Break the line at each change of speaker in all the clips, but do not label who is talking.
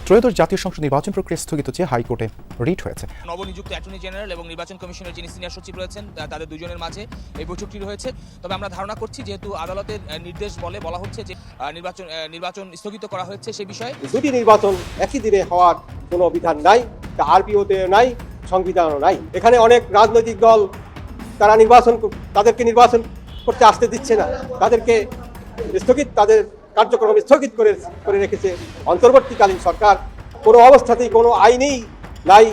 ত্রয়োদশ জাতীয় সংসদ নির্বাচন প্রক্রিয়া স্থগিত চেয়ে হাইকোর্টে রিট হয়েছে।
নবনিযুক্ত অ্যাটর্নি জেনারেল এবং নির্বাচন কমিশনের যিনি সিনিয়র সচিব রয়েছেন তাদের দুজনের মাঝে এই বৈঠকটি রয়েছে। তবে আমরা ধারণা করছি যেহেতু আদালতের নির্দেশ বলা হচ্ছে যে নির্বাচন স্থগিত করা হয়েছে সে বিষয়ে।
দুটি নির্বাচন একই দিনে হওয়ার কোনো বিধান নাই, আরপিওতে নাই, সংবিধানও নাই। এখানে অনেক রাজনৈতিক দল তাদেরকে নির্বাচন করতে আসতে দিচ্ছে না, তাদের কার্যক্রম স্থগিত করে রেখেছে অন্তর্বর্তীকালীন সরকার। কোনো অবস্থাতেই কোনো আইনেই নাই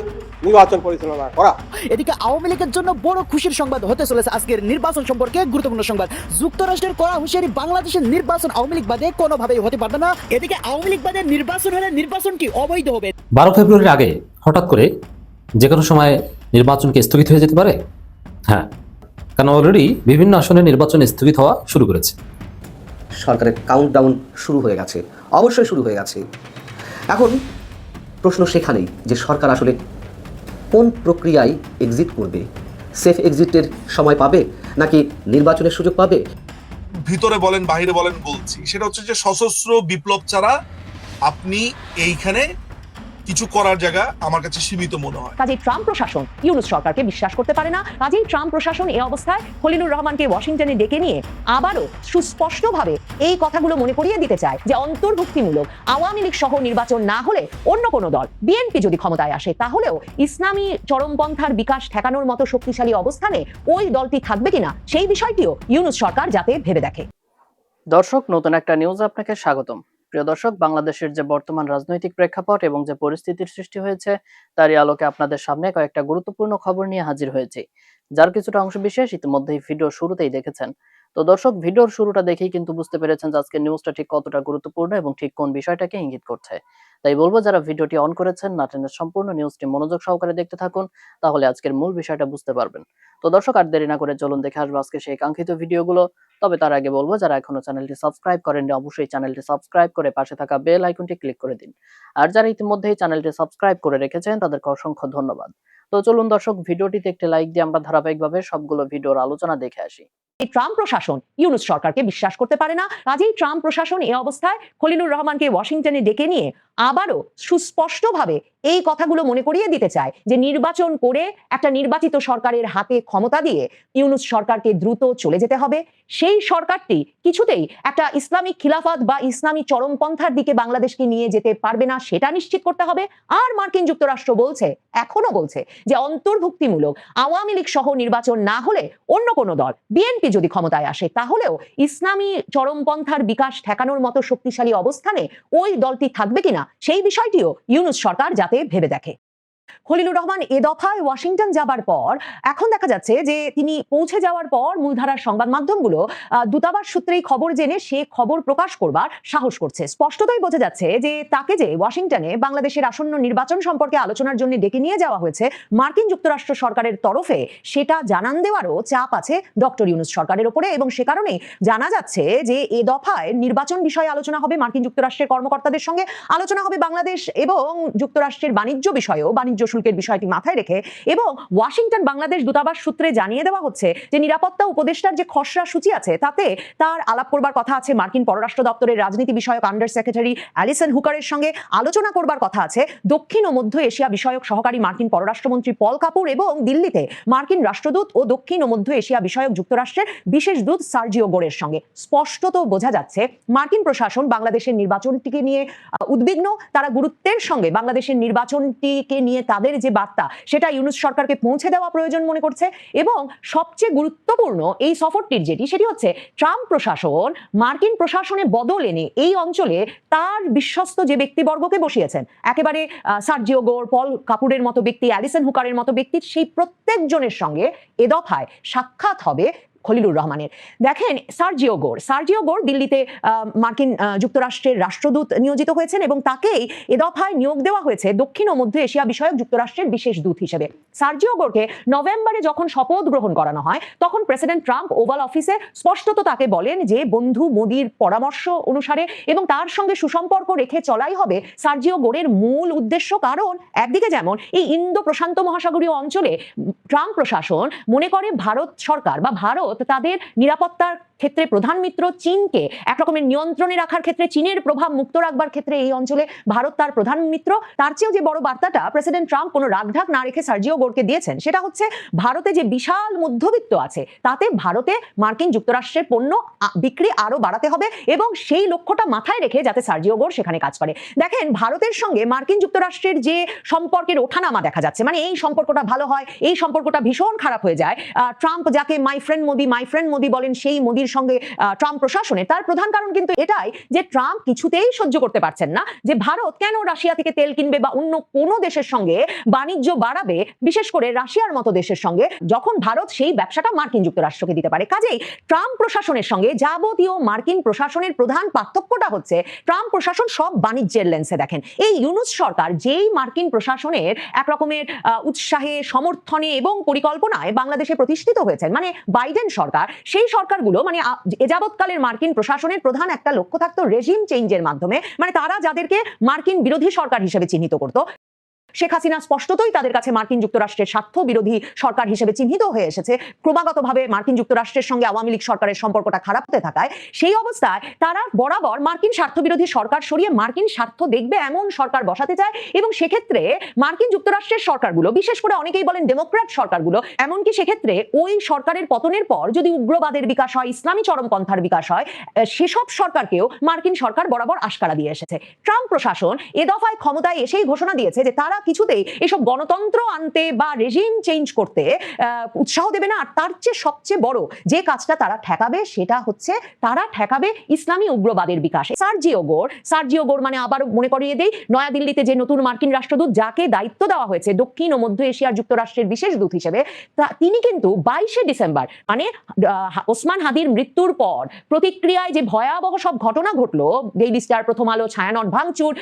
নির্বাচন পরিচালনা করা।
এদিকে আওয়ামী লীগের জন্য বড় খুশির সংবাদ হতে চলেছে আজকের নির্বাচন সম্পর্কে গুরুত্বপূর্ণ সংবাদ। যুক্তরাষ্ট্রের করা হুঁশিয়ারি, বাংলাদেশের নির্বাচন আওয়ামী লীগ বাদে কোনোভাবেই হতে পারবে না। এদিকে আওয়ামী লীগ বাদে নির্বাচন হলে নির্বাচন কি অবৈধ হবে?
12 ফেব্রুয়ারির আগে হঠাৎ করে যে কোনো সময় নির্বাচনকে স্থগিত হয়ে যেতে পারে। হ্যাঁ, কারণ অলরেডি বিভিন্ন আসনে নির্বাচন স্থগিত হওয়া শুরু করেছে।
সরকারের কাউন্টডাউন শুরু হয়ে গেছে, অবশ্যই শুরু হয়ে গেছে। এখন প্রশ্ন সেখানেই যে সরকার আসলে কোন প্রক্রিয়ায় এক্সিট করবে, সেফ এক্সিটের সময় পাবে নাকি নির্বাচনের সুযোগ পাবে?
ভিতরে বলেন বাইরে বলেন বলছি, সেটা হচ্ছে যে সশস্ত্র বিপ্লব ছাড়া আপনি এইখানে কিছু করার জায়গা আমার কাছে সীমিত মনে হয়।
কাজেই ট্রাম্প প্রশাসন ইউনূস সরকারকে বিশ্বাস করতে পারে না। কাজেই ট্রাম্প প্রশাসন এই অবস্থায় খলিলুর রহমানকে ওয়াশিংটনে ডেকে নিয়ে আবারও সুস্পষ্টভাবে এই কথাগুলো মনে করিয়ে দিতে চায় যে অন্তর্ভুক্তিমূলক আওয়ামী লীগ সহ নির্বাচন না হলে অন্য কোনো দল, বিএনপি যদি ক্ষমতায় আসে তাহলেও ইসলামী চরমপন্থার বিকাশ ঠেকানোর মতো শক্তিশালী অবস্থানে ওই দলটি থাকবে কিনা সেই বিষয়টিও ইউনূস সরকার যাতে ভেবে দেখে।
দর্শক, নতুন একটা নিউজ আপনাকে স্বাগতম। প্রিয় দর্শক, বাংলাদেশের যে বর্তমান রাজনৈতিক প্রেক্ষাপট এবং যে পরিস্থিতির সৃষ্টি হয়েছে তারই আলোকে আপনাদের সামনে কয়েকটা গুরুত্বপূর্ণ খবর নিয়ে হাজির হয়েছি, যার কিছুটা অংশ বিশেষ ইতিমধ্যেই ভিডিও শুরুতেই দেখেছেন। তো দর্শক, ভিডিওর শুরুটা দেখেই কিন্তু বুঝতে পেরেছেন যে আজকের নিউজটা ঠিক কতটা গুরুত্বপূর্ণ এবং ঠিক কোন বিষয়টাকে ইঙ্গিত করছে। তাই বলবো, যারা ভিডিওটি অন করেছেন না টেনে সম্পূর্ণ নিউজটি মনোযোগ সহকারে দেখতে থাকুন, তাহলে আজকের মূল বিষয়টা বুঝতে পারবেন। তো দর্শক, আর দেরি না করে চলুন দেখে আসবো আজকে সেই কাঙ্ক্ষিত ভিডিওগুলো। তবে তার আগে বলবো, যারা এখনো চ্যানেলটি সাবস্ক্রাইব করেননি অবশ্যই চ্যানেলটি সাবস্ক্রাইব করে পাশে থাকা বেল আইকনটি ক্লিক করে দিন। আর যারা ইতিমধ্যেই চ্যানেলটি সাবস্ক্রাইব করে রেখেছেন তাদেরকে অসংখ্য ধন্যবাদ। তো চলুন দর্শক, ভিডিওটিতে একটি লাইক দিয়ে আমরা ধারাবাহিকভাবে সবগুলো ভিডিওর আলোচনা দেখে আসি।
ট্রাম্প প্রশাসন ইউনূস সরকারকে বিশ্বাস করতে পারে না। কাজেই ট্রাম্প প্রশাসন এই অবস্থায় খলিলুর রহমানকে ওয়াশিংটনে ডেকে নিয়ে আবারও সুস্পষ্টভাবে এই কথাগুলো মনে করিয়ে দিতে চায় যে নির্বাচন করে একটা নির্বাচিত সরকারের হাতে ক্ষমতা দিয়ে ইউনূস সরকারকে দ্রুত চলে যেতে হবে। সেই সরকারটি কিছুতেই একটা ইসলামিক খিলাফত বা ইসলামী চরমপন্থার দিকে বাংলাদেশকে নিয়ে যেতে পারবে না, সেটা নিশ্চিত করতে হবে। আর মার্কিন যুক্তরাষ্ট্র এখনো বলছে যে অন্তর্ভুক্তিমূলক আওয়ামী লীগ সহ নির্বাচন না হলে অন্য কোনো দল, বিএনপি যদি ক্ষমতায় আসে তাহলেও ইসলামী চরমপন্থার বিকাশ ঠেকানোর মতো শক্তিশালী অবস্থানে ওই দলটি থাকবে কিনা সেই বিষয়টিও ইউনূস সরকার যাতে ভেবে দেখে। খলিলুর রহমান এ দফায় ওয়াশিংটন যাবার পর এখন দেখা যাচ্ছে যে তিনি পৌঁছে যাওয়ার পর মূলধারার সংবাদ মাধ্যমগুলো দূতাবাস সূত্রেই খবর জেনে সে খবর প্রকাশ করবার সাহস করছে। স্পষ্টতই বোঝা যাচ্ছে যে তাকে যে ওয়াশিংটনে বাংলাদেশের আসন্ন নির্বাচন সম্পর্কে আলোচনার জন্য ডেকে নিয়ে যাওয়া হয়েছে মার্কিন যুক্তরাষ্ট্র সরকারের তরফে, সেটা জানান দেওয়ারও চাপ আছে ডক্টর ইউনূস সরকারের উপরে। এবং সে কারণেই জানা যাচ্ছে যে এ দফায় নির্বাচন বিষয়ে আলোচনা হবে, মার্কিন যুক্তরাষ্ট্রের কর্মকর্তাদের সঙ্গে আলোচনা হবে বাংলাদেশ এবং যুক্তরাষ্ট্রের বাণিজ্য বিষয়েও, বাণিজ্য শুল্কের বিষয়টি মাথায় রেখে। এবং ওয়াশিংটন বাংলাদেশ দূতাবাস সূত্রে জানিয়ে দেওয়া হচ্ছে যে নিরাপত্তা উপদেষ্টার যে খসড়া সূচি আছে তাতে তার আলাপ করবার কথা আছে মার্কিন পররাষ্ট্র দপ্তরের রাজনীতি বিষয়ক আন্ডার সেক্রেটারি অ্যালিসন হুকারের সঙ্গে, আলোচনা করবার কথা আছে দক্ষিণ ও মধ্য এশিয়া বিষয়ক সহকারী মার্কিন পররাষ্ট্রমন্ত্রী পল কাপুর এবং দিল্লিতে মার্কিন রাষ্ট্রদূত ও দক্ষিণ ও মধ্য এশিয়া বিষয়ক যুক্তরাষ্ট্রের বিশেষ দূত সার্জিও গোরের সঙ্গে। স্পষ্টত বোঝা যাচ্ছে মার্কিন প্রশাসন বাংলাদেশের নির্বাচনটিকে নিয়ে উদ্বিগ্ন। তারা গুরুত্বের সঙ্গে বাংলাদেশের নির্বাচনটিকে নিয়ে তাদের যে বার্তা সেটা ইউনূস সরকারকে পৌঁছে দেওয়া প্রয়োজন মনে করছে। এবং সবচেয়ে গুরুত্বপূর্ণ এই সফরটির সেটি হচ্ছে ট্রাম্প প্রশাসন মার্কিন প্রশাসনে বদল এনে এই অঞ্চলে তার বিশ্বস্ত যে ব্যক্তিবর্গকে বসিয়েছেন, একেবারে সার্জিও গোর, পল কাপুরের মতো ব্যক্তি, অ্যালিসন হুকারের মতো ব্যক্তির সেই প্রত্যেকজনের সঙ্গে এ দফায় সাক্ষাৎ হবে খলিলুর রহমানের। দেখেন, সার্জিও গোর দিল্লিতে মার্কিন যুক্তরাষ্ট্রের রাষ্ট্রদূত নিয়োজিত হয়েছেন এবং তাকেই এ দফায় নিয়োগ দেওয়া হয়েছে দক্ষিণ ও মধ্য এশিয়া বিষয়ক যুক্তরাষ্ট্রের বিশেষ দূত হিসেবে। সার্জিও গোরকে নভেম্বরে যখন শপথ গ্রহণ করানো হয় তখন প্রেসিডেন্ট ট্রাম্প ওভাল অফিসে স্পষ্টত তাকে বলেন যে বন্ধু মোদির পরামর্শ অনুসারে এবং তার সঙ্গে সুসম্পর্ক রেখে চলাই হবে সার্জিও গোরের মূল উদ্দেশ্য। কারণ একদিকে যেমন এই ইন্দো প্রশান্ত মহাসাগরীয় অঞ্চলে ট্রাম্প প্রশাসন মনে করে ভারত সরকার বা ভারত তাদের নিরাপত্তার ক্ষেত্রে প্রধান মিত্র চীনকে একরকমের নিয়ন্ত্রণে রাখার ক্ষেত্রে, চীনের প্রভাব মুক্ত রাখবার ক্ষেত্রে এই অঞ্চলে ভারত তার প্রধান মিত্র। তার চেয়েও যে বড় বার্তাটা প্রেসিডেন্ট ট্রাম্প কোনো রাগঢাক না রেখে সার্জিও গোরকে দিয়েছেন সেটা হচ্ছে ভারতে যে বিশাল মধ্যবিত্ত আছে তাতে ভারতে মার্কিন যুক্তরাষ্ট্রের পণ্য বিক্রি আরো বাড়াতে হবে এবং সেই লক্ষ্যটা মাথায় রেখে যাতে সার্জিও গোর সেখানে কাজ করে। দেখেন, ভারতের সঙ্গে মার্কিন যুক্তরাষ্ট্রের যে সম্পর্কের ওঠানামা দেখা যাচ্ছে, মানে এই সম্পর্কটা ভালো হয়, এই সম্পর্কটা ভীষণ খারাপ হয়ে যায়। ট্রাম্প যাকে মাই ফ্রেন্ড মোদি বলেন, সেই মোদির সঙ্গে ট্রাম্প প্রশাসনে, তার প্রধান কারণ কিন্তু এটাই যে ট্রাম্প কিছুতেই সহ্য করতে পারছেন না যে ভারত কেন রাশিয়া থেকে তেল কিনবে বা অন্য কোনো দেশের সঙ্গে বাণিজ্য বাড়াবে, বিশেষ করে রাশিয়ার মতো দেশের সঙ্গে, যখন ভারত সেই ব্যবসাটা মার্কিন যুক্তরাষ্ট্রকে দিতে পারে। কাজেই ট্রাম্প প্রশাসনের সঙ্গে যাবতীয় মার্কিন প্রশাসনের প্রধান পার্থক্যটা হচ্ছে ট্রাম্প প্রশাসন সব বাণিজ্যের লেন্সে দেখেন। এই ইউনুস সরকার যেই মার্কিন প্রশাসনের একরকমের উৎসাহে, সমর্থনে এবং পরিকল্পনায় বাংলাদেশে প্রতিষ্ঠিত হয়েছেন, মানে বাইডেন সরকার, সেই সরকারগুলো মানে এযাবৎকালের মার্কিন প্রশাসনের প্রধান একটা লক্ষ্য থাকতো রেজিম চেঞ্জের মাধ্যমে, মানে তারা যাদেরকে মার্কিন বিরোধী সরকার হিসেবে চিহ্নিত করতো। শেখ হাসিনা স্পষ্টতই তাদের কাছে মার্কিন যুক্তরাষ্ট্রের স্বার্থ বিরোধী সরকার হিসেবে চিহ্নিত হয়ে এসেছে। ক্রমাগতভাবে মার্কিন যুক্তরাষ্ট্রের সঙ্গে আওয়ামী লীগ সরকারের সম্পর্কটা খারাপ হতে থাকায় সেই অবস্থায় তারা বরাবর মার্কিন স্বার্থ বিরোধী সরকার সরিয়ে মার্কিন স্বার্থ দেখবে এমন সরকার বসাতে চায় এবং সেক্ষেত্রে মার্কিন যুক্তরাষ্ট্রের সরকারগুলো, বিশেষ করে অনেকেই বলেন ডেমোক্র্যাট সরকারগুলো, এমনকি সেক্ষেত্রে ওই সরকারের পতনের পর যদি উগ্রবাদের বিকাশ হয়, ইসলামী চরমপন্থার বিকাশ হয়, সেসব সরকারকেও মার্কিন সরকার বরাবর আশকারা দিয়ে এসেছে। ট্রাম্প প্রশাসন এ দফায় ক্ষমতায় এসেই ঘোষণা দিয়েছে যে তারা কিছুতেই এসব গণতন্ত্র আনতে বা রেজিম চেঞ্জ করতে উৎসাহ দেবে না। আর তার চেয়ে সবচেয়ে বড় যে কাজটা তারা ঠেকাবে সেটা হচ্ছে তারা ঠেকাবে ইসলামী উগ্রবাদের বিকাশ। সার্জিও গোর মানে আবার মনে করিয়ে দেই, নয়াদিল্লিতে যে নতুন মার্কিন রাষ্ট্রদূত যাকে দায়িত্ব দেওয়া হয়েছে দক্ষিণ ও মধ্য এশিয়ার যুক্তরাষ্ট্রের বিশেষ দূত হিসেবে, তিনি কিন্তু 22শে ডিসেম্বর মানে ওসমান হাদির মৃত্যুর পর প্রতিক্রিয়ায় যে ভয়াবহ সব ঘটনা ঘটলো, ডেইলি স্টার, প্রথম আলো, ছায়ানট ভাঙচুর,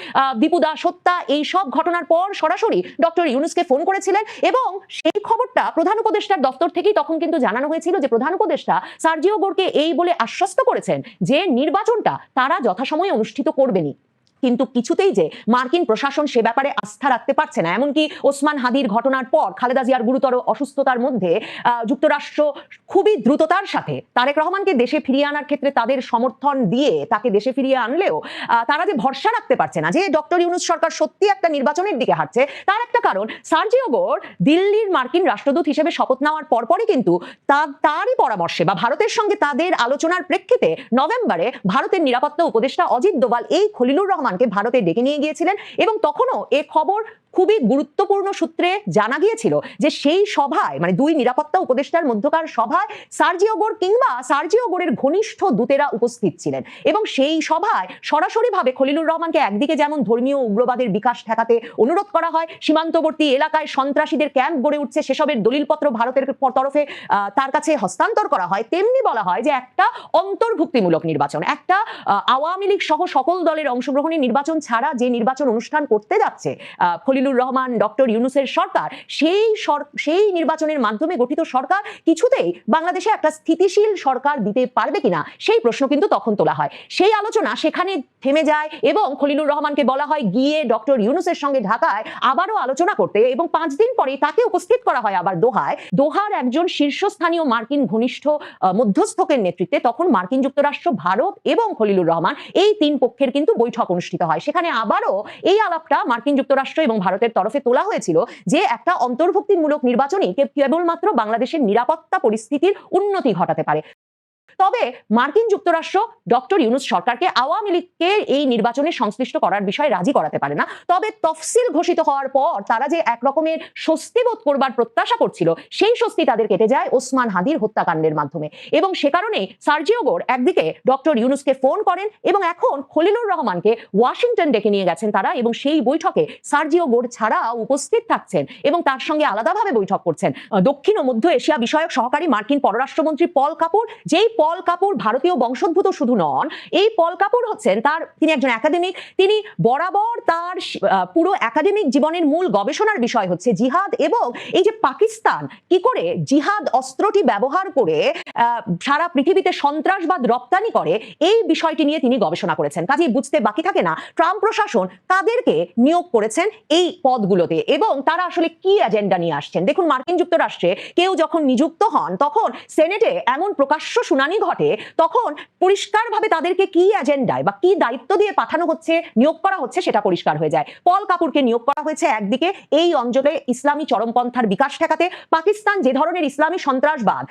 দীপু দাস হত্যা, এই সব ঘটনার পর সরাসরি ডক্টর ইউনুসকে ফোন করেছিলেন এবং সেই খবরটা প্রধান উপদেষ্টার দপ্তর থেকেই তখন কিন্তু জানানো হয়েছিল যে প্রধান উপদেষ্টা সার্জিও গোরকে এই বলে আশ্বস্ত করেছেন যে নির্বাচনটা তারা যথাসময়ে অনুষ্ঠিত করবেনই। কিন্তু কিছুতেই যে মার্কিন প্রশাসন সে ব্যাপারে আস্থা রাখতে পারছে না। এমনকি ওসমান হাদির ঘটনার পর খালেদা জিয়ার গুরুতর অসুস্থতার মধ্যে যুক্তরাষ্ট্র খুবই দ্রুততার সাথে তারেক রহমানকে দেশে ফিরিয়ে আনার ক্ষেত্রে তাদের সমর্থন দিয়ে তাকে দেশে ফিরিয়ে আনলেও তারা যে ভরসা রাখতে পারছে না যে ডক্টর ইউনুস সরকার সত্যি একটা নির্বাচনের দিকে হাঁটছে, তার একটা কারণ সার্জিও গোর দিল্লির মার্কিন রাষ্ট্রদূত হিসেবে শপথ নেওয়ার পরপরই কিন্তু তারই পরামর্শে বা ভারতের সঙ্গে তাদের আলোচনার প্রেক্ষিতে নভেম্বরে ভারতের নিরাপত্তা উপদেষ্টা অজিত দোভাল এই খলিলুর রহমানকে ভারতে ডেকে নিয়ে গিয়েছিলেন এবং তখনও এ খবর খুবই গুরুত্বপূর্ণ সূত্রে জানা গিয়েছিল যে সেই সভায় মানে দুই নিরাপত্তা উপদেষ্টার মধ্যকার সভায় সার্জিও গোর কিংবা সার্জিও গোরের ঘনিষ্ঠ দূতেরা উপস্থিত ছিলেন এবং সেই সভায় সরাসরিভাবে খলিলুর রহমানকে একদিকে যেমন ধর্মীয় উগ্রবাদের বিকাশ ঠেকাতে অনুরোধ করা হয়, সীমান্তবর্তী এলাকায় সন্ত্রাসীদের ক্যাম্প গড়ে উঠছে সেসবের দলিলপত্র ভারতের তরফে তার কাছে হস্তান্তর করা হয়, তেমনি বলা হয় যে একটা অন্তর্ভুক্তিমূলক নির্বাচন, একটা আওয়ামী লীগ সহ সকল দলের অংশগ্রহণী নির্বাচন ছাড়া যে নির্বাচন অনুষ্ঠান করতে যাচ্ছে খলিলুর রহমান, ডক্টর ইউনুসের সরকার, সেই নির্বাচনের মাধ্যমে গঠিত সরকার কিছুতেই বাংলাদেশে একটা স্থিতিশীল সরকার দিতে পারবে কিনা সেই প্রশ্ন কিন্তু তখন তোলা হয়। সেই আলোচনা সেখানে থেমে যায় এবং খলিলুর রহমানকে বলা হয় গিয়ে ডক্টর ইউনুসের সঙ্গে ঢাকায় আবারও আলোচনা করতে এবং 5 দিন পরে তাকে উপস্থিত করা হয় আবার দোহার একজন শীর্ষস্থানীয় মার্কিন ঘনিষ্ঠ মধ্যস্থকের নেতৃত্বে। তখন মার্কিন যুক্তরাষ্ট্র, ভারত এবং খলিলুর রহমান এই 3 পক্ষের কিন্তু বৈঠক অনুষ্ঠিত হয়। সেখানে আবারও এই আলাপটা মার্কিন যুক্তরাষ্ট্র এবং ভারতের তরফে তোলা হয়েছিল যে একটা অন্তর্ভুক্তিমূলক নির্বাচনই কেবলমাত্র বাংলাদেশের নিরাপত্তা পরিস্থিতির উন্নতি ঘটাতে পারে। তবে মার্কিন যুক্তরাষ্ট্র ডক্টর ইউনুস সরকারকে আওয়ামী লীগকে এই নির্বাচনে সংশ্লিষ্ট করার বিষয়ে রাজি করাতে পারে না। তবে তফসিল ঘোষিত হওয়ার পর তারা যে এক রকমের স্বস্তি বোধ করবার প্রত্যাশা করছিল সেই স্বস্তি তাদের কেটে যায় ওসমান হাদির হত্যাকাণ্ডের মাধ্যমে এবং সে কারণে সার্জিও গোর একদিকে ডক্টর ইউনুসকে ফোন করেন এবং এখন খলিলুর রহমানকে ওয়াশিংটন ডেকে নিয়ে গেছেন তারা এবং সেই বৈঠকে সার্জিও গোর ছাড়াও উপস্থিত থাকছেন এবং তার সঙ্গে আলাদাভাবে বৈঠক করছেন দক্ষিণ ও মধ্য এশিয়া বিষয়ক সহকারী মার্কিন পররাষ্ট্রমন্ত্রী পল কাপুর। যেই পল কাপুর ভারতীয় বংশোদ্ভূত শুধু নন, এই পল কাপুর হচ্ছেন তিনি একজন একাডেমিক। তিনি বরাবর তার পুরো একাডেমিক জীবনের মূল গবেষণার বিষয় হচ্ছে জিহাদ এবং এই যে পাকিস্তান কি করে জিহাদ অস্ত্রটি ব্যবহার করে সারা পৃথিবীতে সন্ত্রাসবাদ রপ্তানি করে এই বিষয়টি নিয়ে তিনি গবেষণা করেছেন। কাজেই বুঝতে বাকি থাকে না ট্রাম্প প্রশাসন কাদেরকে নিয়োগ করেছেন এই পদগুলোতে এবং তারা আসলে কি এজেন্ডা নিয়ে আসছেন। দেখুন, মার্কিন যুক্তরাষ্ট্রে কেউ যখন নিযুক্ত হন তখন সেনেটে এমন প্রকাশ্য শুনানি শুনানি ঘটে তখন পরিষ্কারভাবে তাদেরকে কি এজেন্ডায় বা কি দায়িত্ব দিয়ে পাঠানো হচ্ছে, নিয়োগ করা হচ্ছে সেটা পরিষ্কার হয়ে যায়। পল কাপুরকে নিয়োগ করা হয়েছে একদিকে এই অঞ্চলে ইসলামী চরমপন্থার বিকাশ ঠেকাতে, পাকিস্তান যে ধরনের ইসলামী সন্ত্রাসবাদ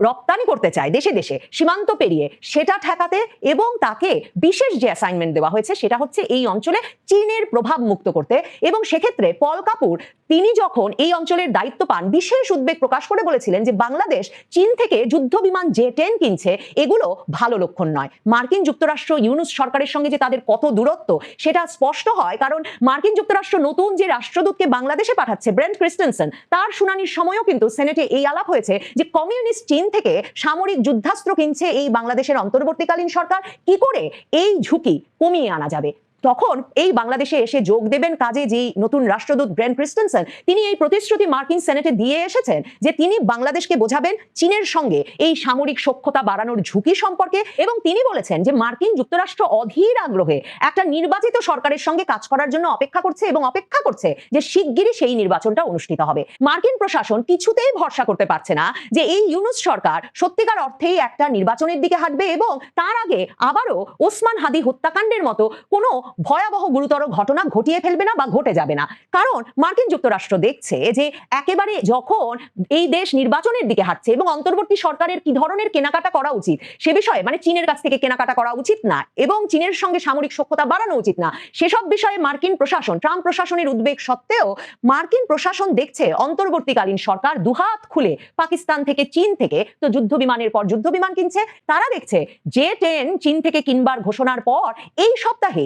রপ্তানি করতে চায় দেশে দেশে সীমান্ত পেরিয়ে সেটা ঠেকাতে, এবং তাকে বিশেষ যে অ্যাসাইনমেন্ট দেওয়া হয়েছে সেটা হচ্ছে এই অঞ্চলে চীনের প্রভাব মুক্ত করতে। এবং সেক্ষেত্রে পল কাপুর তিনি যখন এই অঞ্চলের দায়িত্ব পান বিশেষ উদ্বেগ প্রকাশ করে বলেছিলেন যে বাংলাদেশ চীন থেকে যুদ্ধ বিমান জে-10 কিনছে, এগুলো ভালো লক্ষণ নয়। মার্কিন যুক্তরাষ্ট্র ইউনুস সরকারের সঙ্গে যে তাদের কত দূরত্ব সেটা স্পষ্ট হয়, কারণ মার্কিন যুক্তরাষ্ট্র নতুন যে রাষ্ট্রদূতকে বাংলাদেশে পাঠাচ্ছে ব্রেন্ট ক্রিস্টেনসেন, তার শুনানির সময়ও কিন্তু সেনেটে এই আলাপ হয়েছে যে কমিউনিস্ট চীন থেকে সামরিক যুদ্ধাস্ত্র কিনছে এই বাংলাদেশের অন্তর্বর্তীকালীন সরকার, কি করে এই ঝুঁকি কমিয়ে আনা যাবে। তখন এই বাংলাদেশে এসে যোগ দেবেন কাজে যে নতুন রাষ্ট্রদূত ব্রেন্ট ক্রিস্টেনসেন, তিনি এই প্রতিশ্রুতি মার্কিন সেনেটে দিয়ে এসেছেন যে তিনি বাংলাদেশকে বোঝাবেন চীনের সঙ্গে এই সামরিক সখ্যতা বাড়ানোর ঝুঁকি সম্পর্কে। এবং তিনি বলেছেন যে মার্কিন যুক্তরাষ্ট্র অধীর আগ্রহে একটা নির্বাচিত সরকারের সঙ্গে কাজ করার জন্য অপেক্ষা করছে এবং অপেক্ষা করছে যে শিগগিরই সেই নির্বাচনটা অনুষ্ঠিত হবে। মার্কিন প্রশাসন কিছুতেই ভরসা করতে পারছে না যে এই ইউনুস সরকার সত্যিকার অর্থেই একটা নির্বাচনের দিকে হাঁটবে এবং তার আগে আবারও ওসমান হাদি হত্যাকাণ্ডের মতো কোনো ভয়াবহ গুরুতর ঘটনা ঘটিয়ে ফেলবে না বা ঘটে যাবে না। কারণ মার্কিন যুক্তরাষ্ট্র দেখছে যে একেবারে যখন এই দেশ নির্বাচনের দিকে হাঁটছে এবং অন্তর্বর্তী সরকারের কি ধরনের কেনাকাটা করা উচিত সে বিষয়ে, মানে চীনের কাছ থেকে কেনাকাটা করা উচিত না এবং চীনের সঙ্গে সামরিক সখ্যতা বাড়ানো উচিত না, সেসব বিষয়ে মার্কিন প্রশাসন, ট্রাম্প প্রশাসনের উদ্বেগ সত্ত্বেও মার্কিন প্রশাসন দেখছে অন্তর্বর্তীকালীন সরকার দুহাত খুলে পাকিস্তান থেকে চীন থেকে তো যুদ্ধ বিমানের পর যুদ্ধ বিমান কিনছে। তারা দেখছে জে-10 চীন থেকে কিনবার ঘোষণার পর এই সপ্তাহে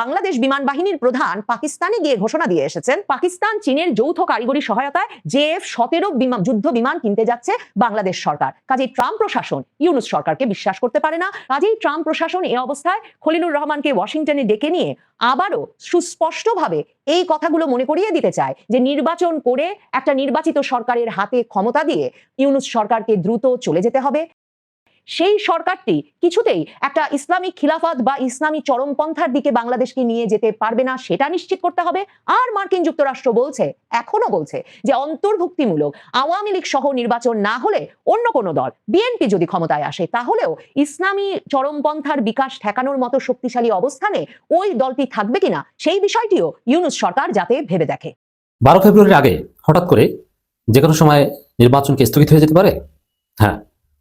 বাংলাদেশ বিমান বাহিনীর প্রধান পাকিস্তানে গিয়ে ঘোষণা দিয়ে এসেছেন পাকিস্তান চীনের যৌথ কারিগরি সহায়তায় জে-F-17 যুদ্ধ বিমান কিনতে যাচ্ছে বাংলাদেশ সরকার। কাজেই ট্রাম্প প্রশাসন ইউনুস সরকারকে বিশ্বাস করতে পারে না। কাজেই ট্রাম্প প্রশাসন এই অবস্থায় খলিলুর রহমানকে ওয়াশিংটনে ডেকে নিয়ে আবারও সুস্পষ্টভাবে এই কথাগুলো মনে করিয়ে দিতে চায় যে নির্বাচন করে একটা নির্বাচিত সরকারের হাতে ক্ষমতা দিয়ে ইউনুস সরকারকে দ্রুত চলে যেতে হবে। সেই সরকারটি কিছুতেই একটা ইসলামিক খিলাফত বা ইসলামী চরমপন্থার দিকে বাংলাদেশকে নিয়ে যেতে পারবে না, সেটা নিশ্চিত করতে হবে। আর মার্কিন যুক্তরাষ্ট্র বলছে, এখনো বলছে যে অন্তর্ভুক্তিমূলক আওয়ামী লীগ সহ নির্বাচন না হলে অন্য কোনো দল, বিএনপি যদি ক্ষমতায় আসে তাহলেও ইসলামী চরমপন্থার বিকাশ ঠেকানোর মতো শক্তিশালী অবস্থানে ওই দলটি থাকবে কিনা সেই বিষয়টিও ইউনুস সরকার যাতে ভেবে দেখে।
12 ফেব্রুয়ারির আগে হঠাৎ করে যে কোনো সময় নির্বাচনকে স্থগিত হয়ে যেতে পারে। হ্যাঁ,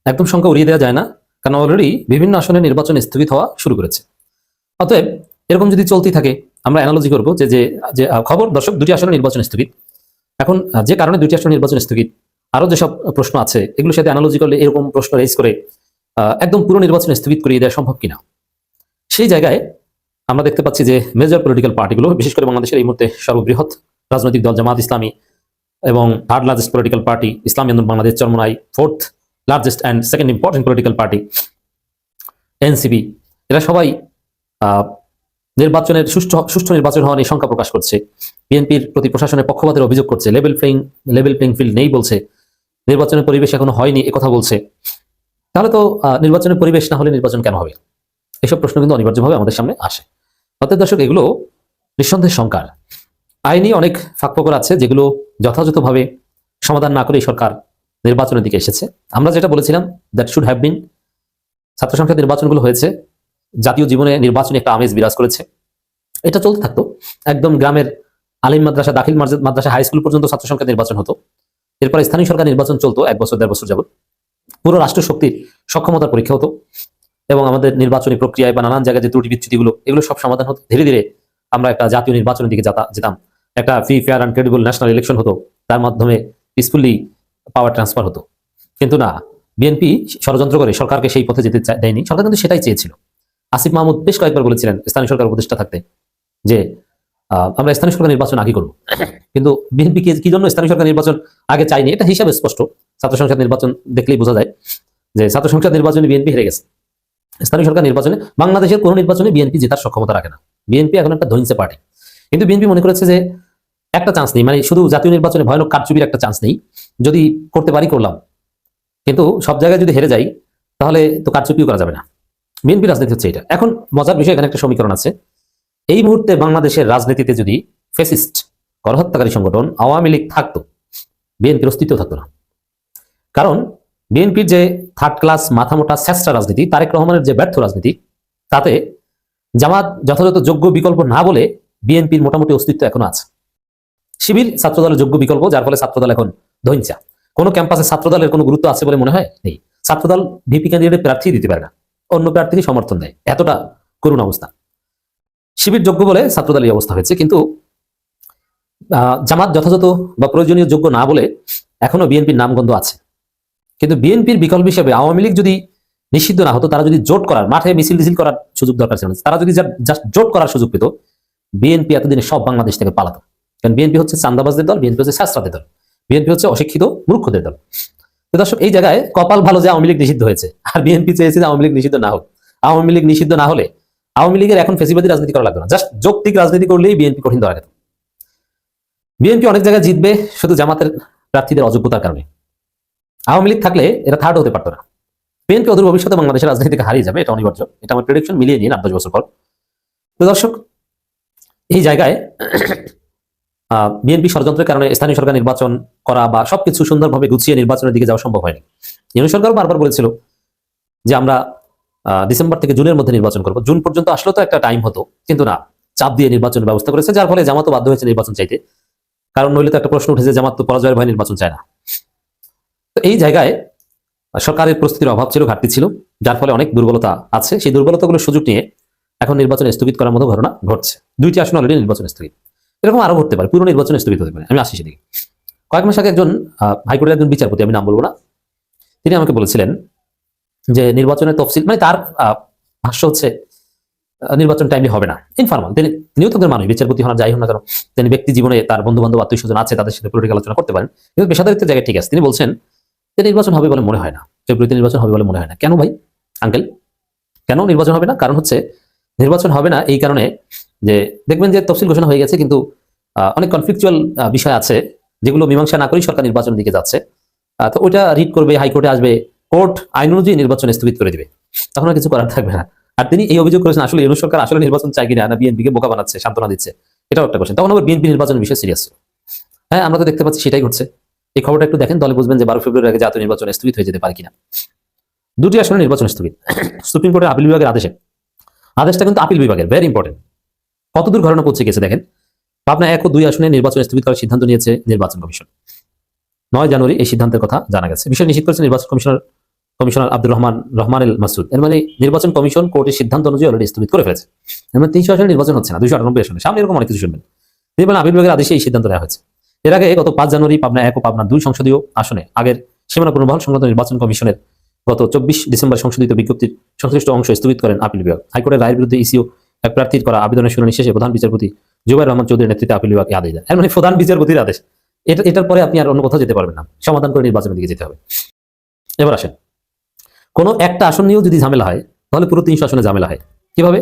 একদম সংখ্যা উড়িয়ে দেওয়া যায় না, কারণ অলরেডি বিভিন্ন আসনে নির্বাচন স্থগিত হওয়া শুরু করেছে। অতএব এরকম যদি চলতেই থাকে আমরা অ্যানালজি করবো যে যে খবর দর্শক, 2টি আসনে নির্বাচন স্থগিত। এখন যে কারণে 2টি আসনে নির্বাচন স্থগিত, আরো যেসব প্রশ্ন আছে এগুলোর সাথে অ্যানালজি করলে এরকম প্রশ্ন রেজ করে একদম পুরো নির্বাচন স্থগিত করিয়ে দেওয়া সম্ভব কিনা, সেই জায়গায় আমরা দেখতে পাচ্ছি যে মেজর পলিটিক্যাল পার্টিগুলো, বিশেষ করে বাংলাদেশের এই মুহূর্তে সর্ববৃহৎ রাজনৈতিক দল জামাত ইসলামী এবং 3rd লার্জেস্ট পলিটিক্যাল পার্টি ইসলামী আন্দোলন Bangladesh Charmonai, 4th largest and 2nd important political party NCP, এরা সবাই নির্বাচনের সুষ্ঠু নির্বাচন হওয়া নিয়ে শঙ্কা প্রকাশ করছে। বিএনপির প্রতি প্রশাসনের পক্ষপাতের অভিযোগ করছে, লেভেল প্লেইং ফিল্ড নেই বলছে, নির্বাচনের পরিবেশ এখনো হয়নি একথা বলছে। তাহলে তো নির্বাচনের পরিবেশ না হলে নির্বাচন কেন হবে? এসব প্রশ্ন কিন্তু অনিবার্যভাবে আমাদের সামনে আসে। অর্থাৎ দর্শক, এগুলো নিঃসন্দেহে শঙ্কার। আইনি অনেক ফাঁকফোকর আছে যেগুলো যথাযথভাবে সমাধান না করে সরকার নির্বাচনের দিকে এসেছে। আমরা যেটা বলেছিলাম দ্যাট শুড হ্যাভ বিন, ছাত্র সংসদ নির্বাচনগুলো হয়েছে, জাতীয় জীবনে নির্বাচনে একটা আমেজ বিরাজ করেছে, এটা চলতে থাকতো। একদম গ্রামের আলিম মাদ্রাসা, দাখিল মাদ্রাসা, হাই স্কুল পর্যন্ত ছাত্র সংসদ নির্বাচন হতো। এরপর স্থানীয় সরকার নির্বাচন চলতো 1 বছর 1.5 বছর যাবত। পুরো রাষ্ট্র শক্তির সক্ষমতার পরীক্ষা হতো এবং আমাদের নির্বাচনী প্রক্রিয়ায় বা নানান জায়গায় যে ত্রুটি বিচ্যুতিগুলো এগুলো সব সমাধান হতো। ধীরে ধীরে আমরা একটা জাতীয় নির্বাচনের দিকে যেতাম। একটা free, fair and credible national election হতো, তার মাধ্যমে পিসফুলি পাওয়ার ট্রান্সফার হতো। কিন্তু না, বিএনপি ষড়যন্ত্র করে সরকারকে সেই পথে যেতে দেয়নি। সরকার কিন্তু সেটাই চেয়েছিল। আসিফ মাহমুদ বেশ কয়েকবার বলেছিলেন স্থানীয় সরকার উপদেষ্টা থাকতে যে আমরা স্থানীয় সরকার নির্বাচন আগে করবো, কিন্তু বিএনপি কি জন্য স্থানীয় সরকার নির্বাচন আগে চাইনি এটা হিসাবে স্পষ্ট। ছাত্র সংসদ নির্বাচন দেখলেই বোঝা যায় যে ছাত্র সংসদ নির্বাচনে বিএনপি হেরে গেছে। স্থানীয় সরকার নির্বাচনে, বাংলাদেশের কোনো নির্বাচনে বিএনপি জেতার সক্ষমতা রাখে না। বিএনপি এখন একটা ধনীছে পার্টি, কিন্তু বিএনপি মনে করেছে যে একটা চান্স নেই, মানে শুধু জাতীয় নির্বাচনে ভয়ানক কারচুপির একটা চান্স নেই, যদি করতে পারি করলাম, কিন্তু সব জায়গায় যদি হেরে যাই তাহলে তো কারচুপিও করা যাবে না। বিএনপি রাজনীতি হচ্ছে এটা। এখন মজার বিষয়, এখানে একটা সমীকরণ আছে। এই মুহূর্তে বাংলাদেশের রাজনীতিতে যদি ফ্যাসিস্ট গণহত্যাকারী সংগঠন আওয়ামী লীগ থাকতো, বিএনপির অস্তিত্ব থাকতো না। কারণ বিএনপির যে থার্ড ক্লাস মাথামোটা স্যাস্টা রাজনীতি, তারেক রহমানের যে ব্যর্থ রাজনীতি, তাতে জামাত যথাযথ যোগ্য বিকল্প না বলে বিএনপির মোটামুটি অস্তিত্ব এখনো আছে। শিবির ছাত্রদলের যোগ্য বিকল্প, যার ফলে ছাত্রদল এখন ধৈঞ্চা। কোনো ক্যাম্পাসে ছাত্রদলের কোনো গুরুত্ব আছে বলে মনে হয়? নেই। ছাত্রদল ভিপি ক্যান্ডিডেট প্রার্থী দিতে পারে না, অন্য প্রার্থীকে সমর্থন দেয়, এতটা করুণ অবস্থা। শিবির যোগ্য বলে ছাত্রদল এই অবস্থা হয়েছে, কিন্তু জামাত যথাযথ বা প্রয়োজনীয় যোগ্য না বলে এখনো বিএনপির নামগন্ধ আছে। কিন্তু বিএনপির বিকল্প হিসেবে আওয়ামী লীগ যদি নিষিদ্ধ না হতো, তারা যদি জোট করার, মাঠে মিছিল মিছিল করার সুযোগ দরকার ছিল না, তারা যদি জাস্ট জোট করার সুযোগ পেত, বিএনপি এতদিনে সব বাংলাদেশ থেকে পালাতো। কারণ বিএনপি হচ্ছে চান্দাবাজদের দল, বিএনপি হচ্ছে শাস্ত্রাদের দল, বিএনপি হচ্ছে অশিক্ষিত মূর্খদের দল। তো দর্শক, এই জায়গায় কপাল ভালো যে আওয়ামী লীগ নিষিদ্ধ হয়েছে, আর বিএনপি চেয়েছে যে আওয়ামী লীগ নিষিদ্ধ না হোক। আওয়ামী লীগ নিষিদ্ধ না হলে আওয়ামী লীগের এখন ফেসিবাদী রাজনীতি করা লাগবে না, জাস্ট যৌক্তিক রাজনীতি করলেই বিএনপি কঠিন ধরা যেত। বিএনপি অনেক জায়গায় জিতবে শুধু জামাতের প্রার্থীদের অযোগ্যতার কারণে। আওয়ামী লীগ থাকলে এরা থার্ড হতে পারতো না। বিএনপি অদূর ভবিষ্যতে বাংলাদেশের রাজনীতি থেকে হারিয়ে যাবে, এটা অনিবার্য। এটা আমার প্রেডিকশন, মিলিয়ে নিন 8-10 বছর পর। তো দর্শক, এই জায়গায় বিএনপি ষড়যন্ত্রের কারণে স্থানীয় সরকার নির্বাচন করা বা সবকিছু সুন্দরভাবে গুছিয়ে নির্বাচনের দিকে যাওয়া সম্ভব হয়নি। ইউনিট সরকার বারবার বলেছিল যে আমরা ডিসেম্বর থেকে জুনের মধ্যে নির্বাচন করব। জুন পর্যন্ত আসলে তো একটা টাইম হতো, কিন্তু না, চাপ দিয়ে নির্বাচনের ব্যবস্থা করেছে, যার ফলে জামাতও বাধ্য হয়েছে নির্বাচন চাইতে। কারণ নইলে তো একটা প্রশ্ন উঠেছে, জামাত তো পরাজয়ের ভয় নির্বাচন চায় না। তো এই জায়গায় সরকারের প্রস্তুতির অভাব ছিল, ঘাটতি ছিল, যার ফলে অনেক দুর্বলতা আছে। সেই দুর্বলতাগুলোর সুযোগ নিয়ে এখন নির্বাচন স্থগিত করার মতো ঘটনা ঘটছে। 2টি আসন অলরেডি নির্বাচন স্থগিত, এরকম আরো ঘটতে পারে, পুরো নির্বাচন স্থগিত হতে পারে। আমি আসছি সেদিকে। কয়েক মাস আগে একজন হাইকোর্টের একজন বিচারপতি, আমি নাম বলবো না, তিনি আমাকে বলেছিলেন যে নির্বাচনের তফসিল, মানে তার ভাষ্য হচ্ছে নির্বাচন টাইমলি হবে না, ইনফরমাল। তিনি নিয়তদের মানুষ, বিচারপতি হন যাই হন না কেন, তিনি ব্যক্তি জীবনে তার বন্ধু বান্ধব আত্মীয় স্বজন আছে, তাদের সাথে পলিটিক্যাল আলোচনা করতে পারেন, কিন্তু পেশাদারিত্বের জায়গায় ঠিক আছে। তিনি বলছেন যে নির্বাচন হবে বলে মনে হয় না, ফেব্রুয়ারিতে নির্বাচন হবে বলে মনে হয় না। কেন ভাই, আঙ্কেল, কেন নির্বাচন হবে না? কারণ হচ্ছে নির্বাচন হবে না এই কারণে যে দেখবেন যে তফসিল ঘোষণা হয়ে গেছে, কিন্তু অনেক কনফ্লিকচুয়াল বিষয় আছে যেগুলো মীমাংসা না করেই সরকার নির্বাচনের দিকে যাচ্ছে। তো ওইটা রিট করবে, হাইকোর্টে আসবে, কোর্ট আইন অনুযায়ী নির্বাচন স্থগিত করে দিবে, তখন আর কিছু করার থাকবে না। আর তিনি এই অভিযোগ করেছেন আসলে ইউনিট সরকার আসলে নির্বাচন চায় কিনা, না বিএনপিকে বোকা বানাচ্ছে, সান্ত্বনা দিচ্ছে, এটাও একটা কোশ্চেন। তখন আবার বিএনপি নির্বাচনের বিষয়ে সিরিয়াস। হ্যাঁ, আমরা তো দেখতে পাচ্ছি সেটাই ঘটছে। এই খবরটা একটু দেখেন, তাহলে বুঝবেন যে 12 ফেব্রুয়ারি আগে জাতীয় নির্বাচন স্থগিত হয়ে যেতে পারে কিনা। 2টি আসনে নির্বাচন স্থগিত সুপ্রিম কোর্টের আপিল বিভাগের আদেশটা কিন্তু আপিল বিভাগের, ভেরি ইম্পর্টেন্ট। কতদূর ঘটনা পৌঁছে গেছে দেখেন। পাবনা 1 ও 2 আসনে নির্বাচন স্থগিত করার সিদ্ধান্ত নিয়েছে নির্বাচন কমিশন। 9 জানুয়ারি এই সিদ্ধান্তের কথা জানা গেছে। বিষয় নিশ্চিত করেছে নির্বাচন কমিশনার আব্দুর রহমান মাসুদ। এর মানে নির্বাচন কমিশন কোর্টের সিদ্ধান্ত অনুযায়ী অলরেডি স্থগিত করে ফেলেছে। এর মানে 300 আসনে নির্বাচন হচ্ছে না, 298 আসনে। সামনে এরকম অনেক কিছু শুনবেন। তিনি বলেন আপিল বিভাগের আদেশে এই সিদ্ধান্ত নেওয়া হয়েছে। এর আগে গত 5 জানুয়ারি পাবনা 1 ও পাবনা 2 সংসদীয় আসনে আগের সীমানা পুনর্বহাল সংক্রান্ত নির্বাচন কমিশনের গত 24 ডিসেম্বর সংশোধিত বিজ্ঞপ্তির সংশ্লিষ্ট অংশ স্থগিত করেন আপিল বিভাগ। হাইকোর্টের রায়ের বিরুদ্ধে ইসিও এক প্রার্থীর করা আবেদনের শুনানি শেষে প্রধান বিচারপতি জুবাইর রহমান চৌধুরীর নেতৃত্বে আপিল বিভাগ আদেশ দেন। এর মানে প্রধান বিচারপতির আদেশ, এটার পরে আপনি আর অন্য কোথাও যেতে পারবেন না, সমাধান করে নির্বাচনের দিকে যেতে হবে। এবার আসেন, কোনো একটা আসন নিয়েও যদি ঝামেলা হয়, তাহলে পুরো 300 আসনে ঝামেলা হয়। কিভাবে?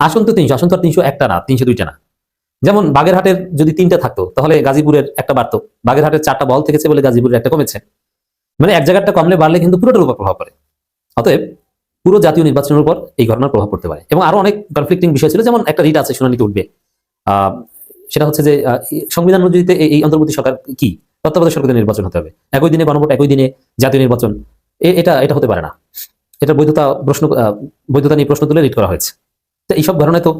আসন তো 300, আসন তো আর 301টা না, 302টা না। যেমন বাগেরহাটের যদি 3টা থাকতো, তাহলে গাজীপুরের একটা বাড়তো। বাগেরহাটের 4টা বল থেকেছে বলে গাজীপুরের একটা কমেছে। মানে এক জায়গাটা কমলে বাড়লে কিন্তু পুরোটার উপর প্রভাব পড়ে। অতএব পুরো জাতীয় নির্বাচনের উপর এই ঘটনার প্রভাব পড়তে পারে। এবং আরো অনেক কনফ্লিক্টিং বিষয় ছিল, যেমন একটা রিট আছে, শুনানিতে উঠবে। সেটা হচ্ছে যে সংবিধান অনুযায়ী এই অন্তর্বর্তী সরকার কি, তত্ত্বাবধায়ক সরকারের নির্বাচন হতে হবে, একই দিনে গণভোট, একই দিনে জাতীয় নির্বাচন, এটা হতে পারে না। এটা বৈধতা নিয়ে প্রশ্ন তুলে রিট করা হয়েছে। তো এইসব ঘটনায় তো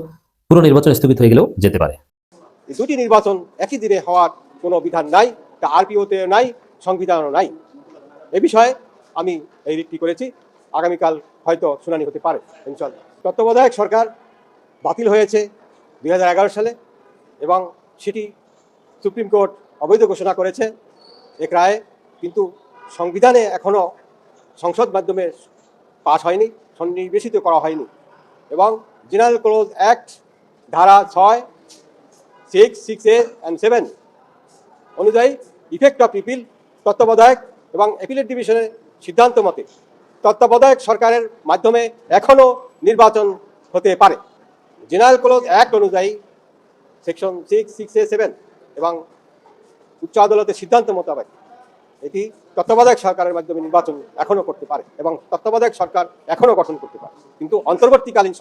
পুরো নির্বাচন স্থগিত হয়ে গেলেও যেতে পারে।
এই 2টি নির্বাচন একই দিনে হওয়ার কোনো বিধান নাই, তা আরপিওতে নাই, সংবিধানও নাই। এ বিষয়ে আমি এই রিটটি করেছি। আগামীকাল হয়তো শুনানি হতে পারে ইনশাআল্লাহ। তত্ত্বাবধায়ক সরকার বাতিল হয়েছে 2011 সালে এবং সেটি সুপ্রিম কোর্ট অবৈধ ঘোষণা করেছে এক রায়ে, কিন্তু সংবিধানে এখনও সংসদ মাধ্যমে পাশ হয়নি, সন্নিবেশিত করা হয়নি। এবং জেনারেল ক্লোজ অ্যাক্ট ধারা 6, 6, 6A and 7 অনুযায়ী ইফেক্ট অফ রিপিল তত্ত্বাবধায়ক এবং অ্যাপিলেট ডিভিশনের সিদ্ধান্ত মতে তত্ত্বাবধায়ক সরকারের মাধ্যমে এখনও নির্বাচন হতে পারে। জেনারেল ক্লোজ অ্যাক্ট অনুযায়ী সেকশন 6, 6A, 7 এবং উচ্চ আদালতের সিদ্ধান্ত মোতাবেক এটি তত্ত্বাবধায়ক সরকারের মাধ্যমে নির্বাচন এখনও করতে পারে এবং তত্ত্বাবধায়ক সরকার এখনও গঠন করতে পারে। কিন্তু অন্তর্বর্তীকালীন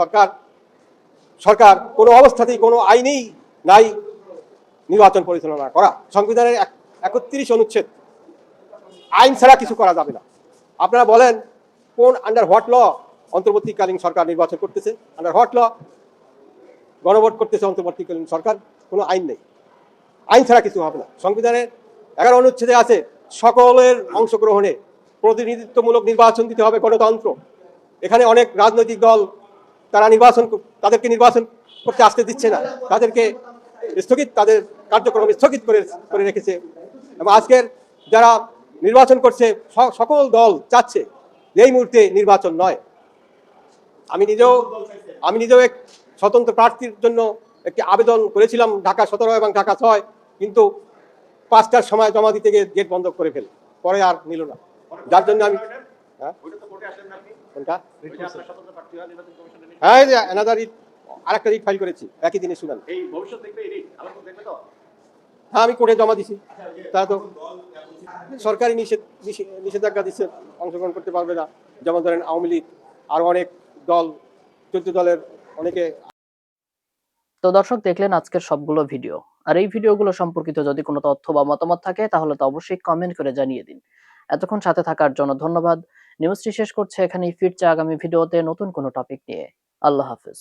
সরকার কোনো অবস্থাতেই, কোনো আইনেই নাই নির্বাচন পরিচালনা করা। সংবিধানের 31 অনুচ্ছেদ, আইন ছাড়া কিছু করা যাবে না। আপনারা বলেন কোন আন্ডার হোয়াট ল অন্তর্বর্তীকালীন সরকার নির্বাচন করতেছে? আন্ডার হোয়াট ল গণভোট করতেছে অন্তর্বর্তীকালীন সরকার? কোনো আইন নেই। আইন ছাড়া কিছু হবে না। সংবিধানের 11 অনুচ্ছেদে আছে সকলের অংশগ্রহণে প্রতিনিধিত্বমূলক নির্বাচন দিতে হবে, গণতন্ত্র। এখানে অনেক রাজনৈতিক দল তাদেরকে নির্বাচন করতে আসতে দিচ্ছে না, তাদেরকে তাদের কার্যক্রম স্থগিত করে রেখেছে। এবং আজকের যারা নির্বাচন করছে সকল দল চাচ্ছে এই মুহূর্তে নির্বাচন নয়। আমি নিজেও এক স্বতন্ত্র প্রার্থীর জন্য একটি আবেদন করেছিলাম ঢাকা 17 এবং ঢাকা 6, কিন্তু 5টার সময় জমা দিতে গিয়ে গেট বন্ধ করে ফেলে, পরে আর নিল না। যার জন্য আমি আরেকটা রিট ফাইল করেছি একই দিনে শুনান। হ্যাঁ, আমি কোর্টে জমা দিছি। তারা তো সরকারি নিষেধাজ্ঞা দিচ্ছে, অংশগ্রহণ করতে পারবে না। যেমন ধরেন আওয়ামী লীগ আর অনেক দল, 14 দলের অনেকে।
তো দর্শক, দেখলেন আজকের সবগুলো ভিডিও। আর এই ভিডিওগুলো সম্পর্কিত যদি কোনো তথ্য বা মতামত থাকে তাহলে তো অবশ্যই কমেন্ট করে জানিয়ে দিন। এতক্ষণ সাথে থাকার জন্য ধন্যবাদ। নিউজটি শেষ করছে এখানেই, ফিরছে আগামী ভিডিওতে নতুন কোনো টপিক নিয়ে। আল্লাহ হাফেজ।